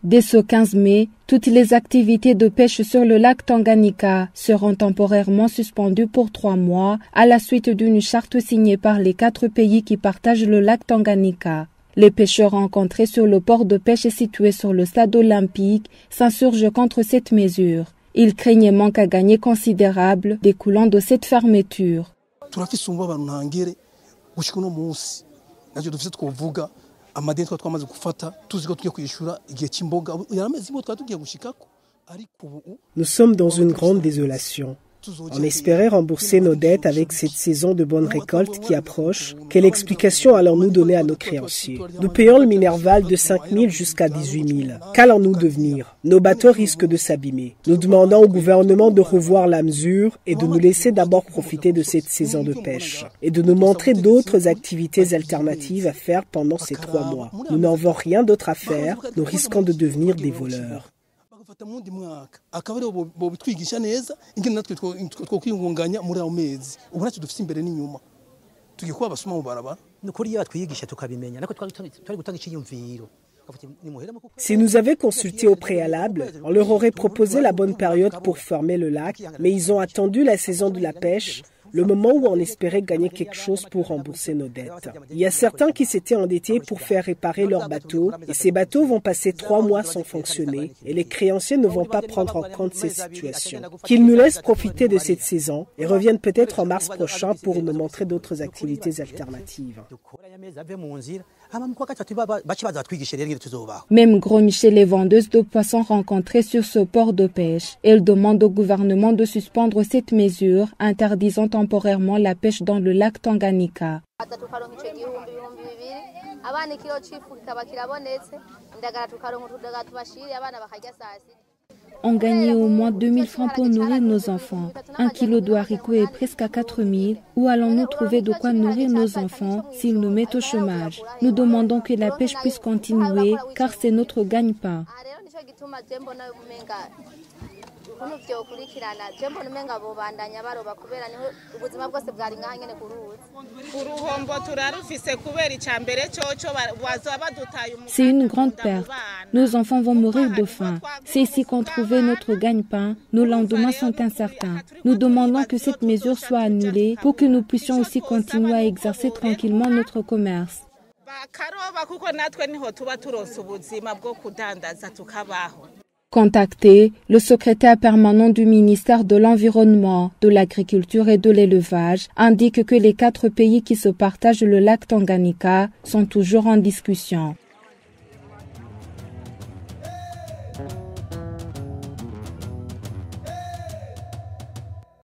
Dès ce 15 mai, toutes les activités de pêche sur le lac Tanganyika seront temporairement suspendues pour 3 mois à la suite d'une charte signée par les 4 pays qui partagent le lac Tanganyika. Les pêcheurs rencontrés sur le port de pêche situé sur le stade olympique s'insurgent contre cette mesure. Ils craignent un manque à gagner considérable découlant de cette fermeture. Nous sommes dans une grande désolation. On espérait rembourser nos dettes avec cette saison de bonne récolte qui approche. Quelle explication allons-nous donner à nos créanciers? Nous payons le Minerval de 5 000 jusqu'à 18 000. Qu'allons-nous devenir? Nos bateaux risquent de s'abîmer. Nous demandons au gouvernement de revoir la mesure et de nous laisser d'abord profiter de cette saison de pêche et de nous montrer d'autres activités alternatives à faire pendant ces 3 mois. Nous n'avons rien d'autre à faire. Nous risquons de devenir des voleurs. Si nous avions consulté au préalable, on leur aurait proposé la bonne période pour fermer le lac, mais ils ont attendu la saison de la pêche, le moment où on espérait gagner quelque chose pour rembourser nos dettes. Il y a certains qui s'étaient endettés pour faire réparer leurs bateaux, et ces bateaux vont passer 3 mois sans fonctionner, et les créanciers ne vont pas prendre en compte ces situations. Qu'ils nous laissent profiter de cette saison et reviennent peut-être en mars prochain pour nous montrer d'autres activités alternatives. Même grogne chez les vendeuses de poissons rencontrées sur ce port de pêche. Elles demandent au gouvernement de suspendre cette mesure, interdisant temporairement la pêche dans le lac Tanganyika. On gagnait au moins 2 000 francs pour nourrir nos enfants. 1 kilo de haricots est presque à 4 000. Où allons-nous trouver de quoi nourrir nos enfants s'ils nous mettent au chômage? Nous demandons que la pêche puisse continuer car c'est notre gagne-pain. C'est une grande perte. Nos enfants vont mourir de faim. C'est ici qu'on trouvait notre gagne-pain. Nos lendemains sont incertains. Nous demandons que cette mesure soit annulée pour que nous puissions aussi continuer à exercer tranquillement notre commerce. Contacté, le secrétaire permanent du ministère de l'Environnement, de l'Agriculture et de l'Élevage indique que les 4 pays qui se partagent le lac Tanganyika sont toujours en discussion.